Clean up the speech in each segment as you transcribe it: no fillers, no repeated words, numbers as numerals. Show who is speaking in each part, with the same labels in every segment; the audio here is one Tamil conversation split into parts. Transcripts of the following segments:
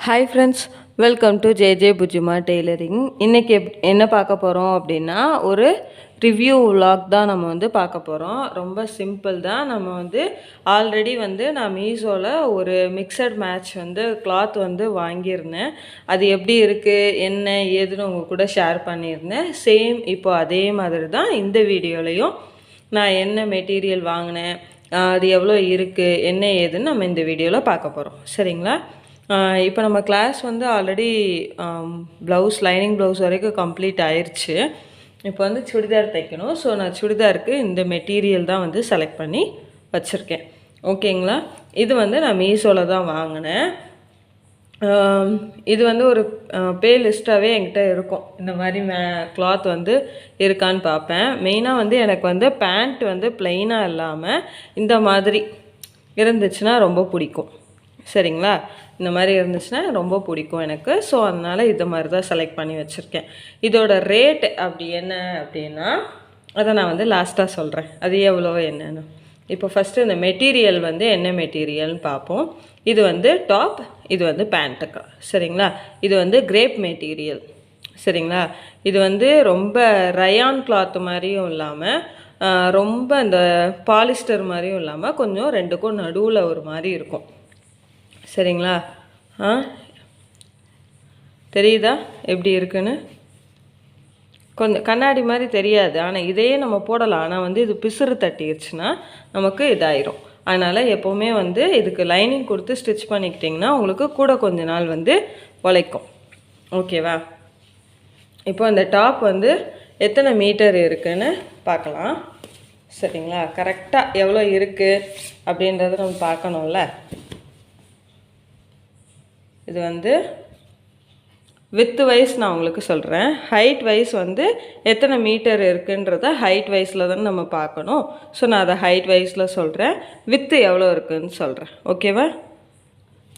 Speaker 1: Hi friends, welcome to J புஜிமா டெய்லரிங். இன்றைக்கி என்ன பார்க்க போகிறோம் அப்படின்னா, ஒரு ரிவ்யூ vlog தான் நம்ம வந்து பார்க்க போகிறோம். ரொம்ப சிம்பிள் தான். நம்ம வந்து ஆல்ரெடி நான் மீஷோவில் ஒரு மிக்சட் மேட்ச் கிளாத் வாங்கியிருந்தேன். அது எப்படி இருக்குது என்ன ஏதுன்னு உங்கள் கூட ஷேர் பண்ணியிருந்தேன். சேம் இப்போ அதே மாதிரி தான் இந்த வீடியோலையும் நான் என்ன மெட்டீரியல் வாங்கினேன், அது எவ்வளோ இருக்குது, என்ன ஏதுன்னு நம்ம இந்த வீடியோவில் பார்க்க போகிறோம். சரிங்களா? இப்போ நம்ம class already blouse lining blouse வரைக்கும் கம்ப்ளீட் ஆயிடுச்சு. இப்போ சுடிதார் தைக்கணும். ஸோ நான் சுடிதாருக்கு இந்த மெட்டீரியல் தான் செலக்ட் பண்ணி வச்சுருக்கேன். ஓகேங்களா? இது நான் மீஷோவில் தான் வாங்கினேன். இது ஒரு பே லிஸ்ட்டாகவே என்கிட்ட இருக்கும். இந்த மாதிரி கிளாத் இருக்கான்னு பார்ப்பேன். மெயினாக எனக்கு பேண்ட் ப்ளெயினாக இல்லாமல் இந்த மாதிரி இருந்துச்சுன்னா ரொம்ப பிடிக்கும். சரிங்களா? இந்த மாதிரி இருந்துச்சுன்னா ரொம்ப பிடிக்கும் எனக்கு. ஸோ அதனால் இந்த மாதிரி தான் செலக்ட் பண்ணி வச்சுருக்கேன். இதோட ரேட் அப்படி என்ன அப்படின்னா, அதை நான் லாஸ்ட்டாக சொல்கிறேன் அது எவ்வளோ என்னன்னு. இப்போ ஃபஸ்ட்டு இந்த மெட்டீரியல் என்ன மெட்டீரியல்னு பார்ப்போம். இது டாப், இது பேண்ட்டுக்கு. சரிங்களா? இது கிரேப் மெட்டீரியல். சரிங்களா? இது ரொம்ப ரயான் கிளாத் மாதிரியும் இல்லாமல் ரொம்ப இந்த பாலிஸ்டர் மாதிரியும் இல்லாமல் கொஞ்சம் ரெண்டுக்கும் நடுவில் ஒரு மாதிரி இருக்கும். சரிங்களா? தெரியுதா எப்படி இருக்குன்னு? கொஞ்சம் கண்ணாடி மாதிரி தெரியாது, ஆனால் இதையே நம்ம போடலாம். ஆனால் இது பிசுறு தட்டிடுச்சுன்னா நமக்கு இதாயிரும். அதனால் எப்போவுமே இதுக்கு லைனிங் கொடுத்து ஸ்டிச் பண்ணிக்கிட்டிங்கன்னா உங்களுக்கு கூட கொஞ்ச நாள் உழைக்கும். ஓகேவா? இப்போ இந்த டாப் எத்தனை மீட்டர் இருக்குன்னு பார்க்கலாம். சரிங்களா? கரெக்டாக எவ்வளோ இருக்குது அப்படின்றத நம்ம பார்க்கணும்ல. இது வித்து வைஸ் நான் உங்களுக்கு சொல்கிறேன். ஹைட் வைஸ் எத்தனை மீட்டர் இருக்குன்றத ஹைட் வைஸில் தான் நம்ம பார்க்கணும். ஸோ நான் அதை ஹைட் வைஸில் சொல்கிறேன், வித்து எவ்வளோ இருக்குதுன்னு சொல்கிறேன். ஓகேவா?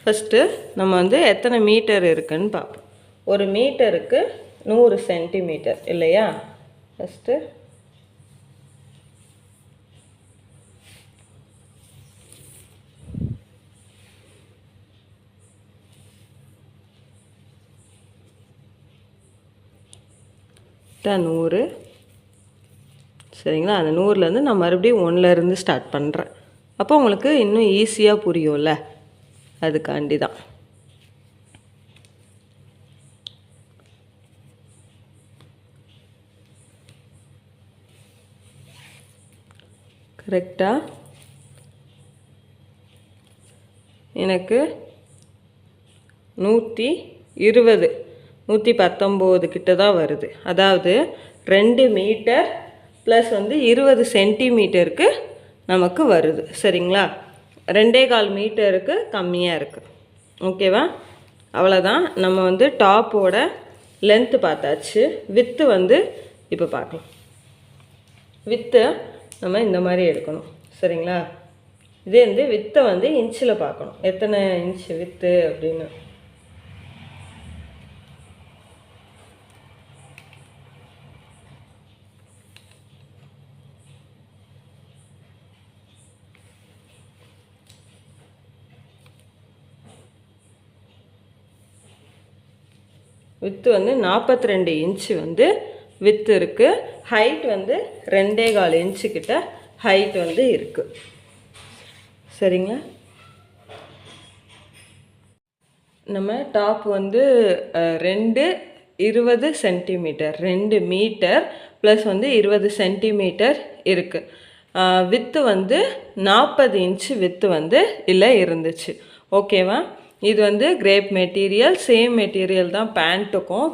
Speaker 1: ஃபஸ்ட்டு நம்ம எத்தனை மீட்டர் இருக்குதுன்னு பார்ப்போம். ஒரு மீட்டருக்கு 100 சென்டிமீட்டர் இல்லையா? ஃபஸ்ட்டு தான் 100. சரிங்களா? அந்த 100லேருந்து நான் மறுபடியும் 1லேருந்து ஸ்டார்ட் பண்ணுறேன். அப்போ உங்களுக்கு இன்னும் ஈஸியாக புரியும்ல, அதுக்காண்டி தான். கரெக்டாக எனக்கு 120 119 கிட்ட தான் வருது. அதாவது 2 மீட்டர் ப்ளஸ் 20 சென்டிமீட்டருக்கு நமக்கு வருது. சரிங்களா? 2.25 மீட்டருக்கு கம்மியாக இருக்குது. ஓகேவா? அவ்வளோதான். நம்ம டாப்போட லென்த்து பார்த்தாச்சு. வித்து இப்போ பார்க்கலாம். வித்து நம்ம இந்த மாதிரி எடுக்கணும். சரிங்களா? இதே வித்தை இன்ச்சில் பார்க்கணும். எத்தனை இன்ச்சு வித்து அப்படின்னு. வித்து 42 இன்ச்சு வித்து இருக்குது. ஹைட் 2.25 இன்ச்சு கிட்ட ஹைட் இருக்குது. சரிங்களா? நம்ம top 20 centimetre 2 metre plus 20 centimetre இருக்குது. வித்து 40 இன்ச்சு வித்து இல்லை இருந்துச்சு. ஓகேவா? இது கிரேப் மெட்டீரியல். சேம் மெட்டீரியல் தான் பேண்ட்டுக்கும்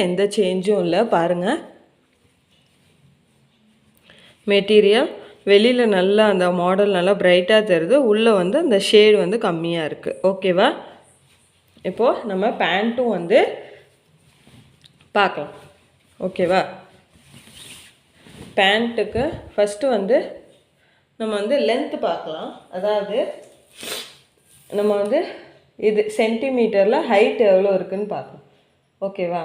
Speaker 1: எந்த சேஞ்சும் இல்லை. பாருங்கள், மெட்டீரியல் வெளியில் நல்லா அந்த மாடல் நல்லா பிரைட்டாக தெரியுது. உள்ளே அந்த ஷேடு கம்மியாக இருக்குது. ஓகேவா? இப்போது நம்ம பேண்ட்டும் பார்க்கலாம். ஓகேவா? பேண்ட்டுக்கு ஃபஸ்ட்டு நம்ம லென்த்து பார்க்கலாம். அதாவது நம்ம இது சென்டிமீட்டரில் ஹைட் எவ்வளோ இருக்குதுன்னு பார்க்கலாம். ஓகேவா?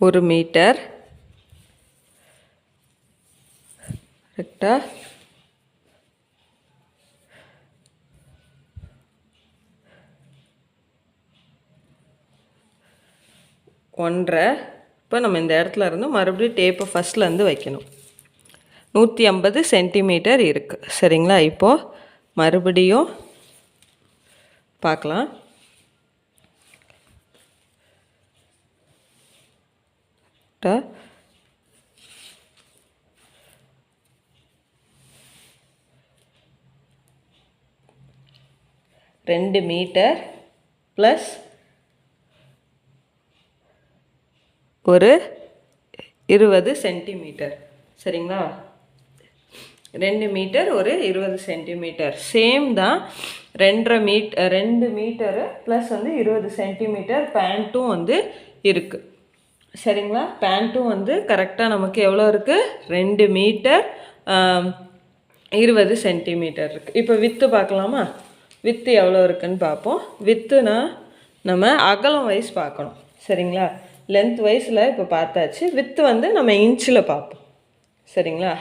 Speaker 1: 1 மீட்டர். கரெக்டாக 1.5. இப்போ நம்ம இந்த இடத்துல இருந்து மறுபடியும் டேப்பை ஃபஸ்ட்லேருந்து வைக்கணும். 150 சென்டிமீட்டர் இருக்குது. சரிங்களா? இப்போது மறுபடியும் பார்க்கலாம். ரெண்டு மீட்டர் ப்ளஸ் ஒரு 20 சென்டிமீட்டர். சரிங்களா? 2 மீட்டர் ஒரு 20 சென்டிமீட்டர் சேம் தான். 2 மீட்டரு ப்ளஸ் வந்து 20 சென்டிமீட்டர் பேண்ட்டும் வந்து இருக்குது. சரிங்களா? பேண்ட்டும் வந்து கரெக்டாக நமக்கு எவ்வளோ இருக்குது? 2 மீட்டர் 20 சென்டிமீட்டர் இருக்குது. இப்போ வித்து பார்க்கலாமா? வித்து எவ்வளோ இருக்குதுன்னு பார்ப்போம். வித்துனா நம்ம அகலம் வைஸ் பார்க்கணும். சரிங்களா? லென்த் வைஸில் இப்போ பார்த்தாச்சு. வித்து வந்து நம்ம இன்ச்சில் பார்ப்போம். சரிங்களா?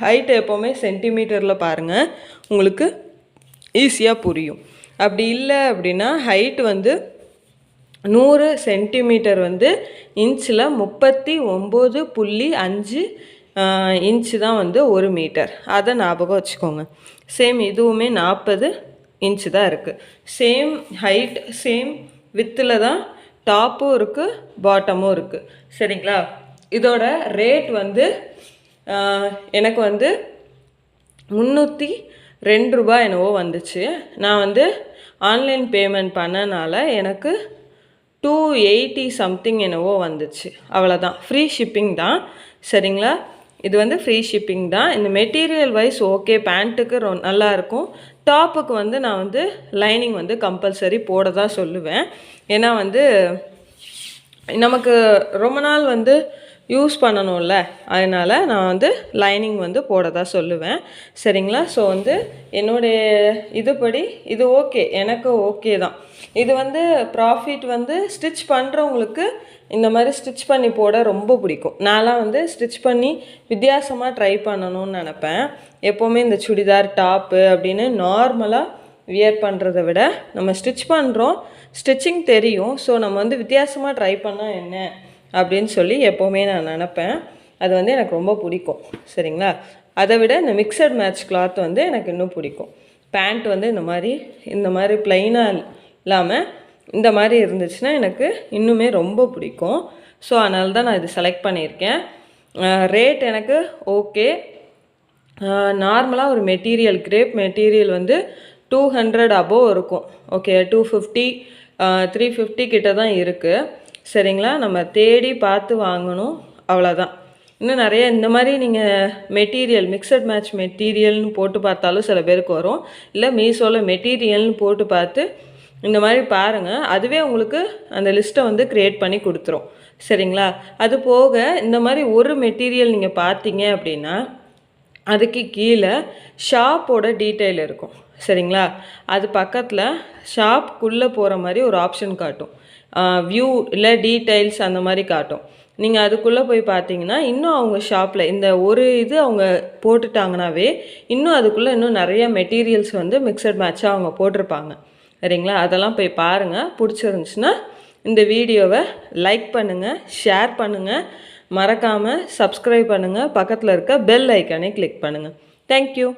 Speaker 1: ஹைட்டு எப்போவுமே சென்டிமீட்டரில் பாருங்கள், உங்களுக்கு ஈஸியாக புரியும். அப்படி இல்லை அப்படின்னா ஹைட்டு வந்து 100 சென்டிமீட்டர் வந்து இன்ச்சில் 39.5 இன்ச்சு தான் வந்து 1 மீட்டர். அதை ஞாபகம் வச்சுக்கோங்க. சேம் இதுவுமே 40 இன்ச்சு தான் இருக்குது. சேம் ஹைட் சேம் வித்தில் தான் டாப்பும் இருக்குது பாட்டமும் இருக்குது. சரிங்களா? இதோட ரேட் வந்து எனக்கு வந்து 302 ரூபாய் என்னவோ வந்துச்சு. நான் வந்து ஆன்லைன் பேமெண்ட் பண்ணனால எனக்கு 280 சம்திங் என்னவோ வந்துச்சு. அவ்வளோதான். ஃப்ரீ ஷிப்பிங் தான். சரிங்களா? இது வந்து ஃப்ரீ ஷிப்பிங் தான். இந்த மெட்டீரியல் வைஸ் ஓகே, பேண்ட்டுக்கு நல்லாயிருக்கும். டாப்புக்கு வந்து நான் வந்து லைனிங் வந்து கம்பல்சரி போட தான் சொல்லுவேன். ஏன்னா வந்து நமக்கு ரொம்ப நாள் வந்து யூஸ் பண்ணணும்ல, அதனால் நான் வந்து லைனிங் வந்து போட தான் சொல்லுவேன். சரிங்களா? ஸோ வந்து என்னுடைய இதுபடி இது ஓகே, எனக்கு ஓகே தான். இது வந்து ப்ராஃபிட் வந்து ஸ்டிச் பண்ணுறவங்களுக்கு இந்த மாதிரி ஸ்டிச் பண்ணி போட ரொம்ப பிடிக்கும். நான்லாம் வந்து ஸ்டிச் பண்ணி வித்தியாசமாக ட்ரை பண்ணணும்னு நினப்பேன். எப்போவுமே இந்த சுடிதார் டாப்பு அப்படின்னு நார்மலாக வியர் பண்ணுறத விட நம்ம ஸ்டிச் பண்ணுறோம், ஸ்டிச்சிங் தெரியும். ஸோ நம்ம வந்து வித்தியாசமாக ட்ரை பண்ணால் என்ன அப்படின்னு சொல்லி எப்போவுமே நான் நினப்பேன். அது வந்து எனக்கு ரொம்ப பிடிக்கும். சரிங்களா? அதை விட இந்த மிக்சட் மேட்ச் கிளாத் வந்து எனக்கு இன்னும் பிடிக்கும். பேண்ட் வந்து இந்த மாதிரி ப்ளைனாக இல்லாமல் இந்த மாதிரி இருந்துச்சுன்னா எனக்கு இன்னுமே ரொம்ப பிடிக்கும். ஸோ அதனால தான் நான் இது செலக்ட் பண்ணியிருக்கேன். ரேட் எனக்கு ஓகே. நார்மலாக ஒரு மெட்டீரியல் கிரேப் மெட்டீரியல் வந்து 200 அபோவ் இருக்கும். ஓகே, 250 350 கிட்ட தான் இருக்குது. சரிங்களா? நம்ம தேடி பார்த்து வாங்கணும், அவ்வளோதான். இன்னும் நிறைய இந்த மாதிரி நீங்கள் மெட்டீரியல் மிக்சட் மேட்ச் மெட்டீரியல்னு போட்டு பார்த்தாலும் சில பேருக்கு வரும். இல்லை மீஷோவில் மெட்டீரியல்னு போட்டு பார்த்து இந்த மாதிரி பாருங்கள். அதுவே உங்களுக்கு அந்த லிஸ்ட்டை வந்து க்ரியேட் பண்ணி கொடுத்துரும். சரிங்களா? அது போக இந்த மாதிரி ஒரு மெட்டீரியல் நீங்கள் பார்த்தீங்க அப்படின்னா அதுக்கு கீழே ஷாப்போட டீட்டெயில் இருக்கும். சரிங்களா? அது பக்கத்தில் ஷாப்புக்குள்ளே போகிற மாதிரி ஒரு ஆப்ஷன் காட்டும். வியூ இல்லை டீட்டெயில்ஸ் அந்த மாதிரி காட்டும். நீங்கள் அதுக்குள்ளே போய் பார்த்தீங்கன்னா இன்னும் அவங்க ஷாப்பில் இந்த ஒரு இது அவங்க போட்டுட்டாங்கனாவே இன்னும் அதுக்குள்ளே இன்னும் நிறைய மெட்டீரியல்ஸ் வந்து மிக்சட் மேட்சாக அவங்க போட்டிருப்பாங்க. சரிங்களா? அதெல்லாம் போய் பாருங்கள். பிடிச்சிருந்துச்சுன்னா இந்த வீடியோவை லைக் பண்ணுங்கள், ஷேர் பண்ணுங்கள், மறக்காமல் சப்ஸ்கிரைப் பண்ணுங்கள், பக்கத்தில் இருக்க பெல் ஐக்கானை கிளிக் பண்ணுங்கள். தேங்க்யூ.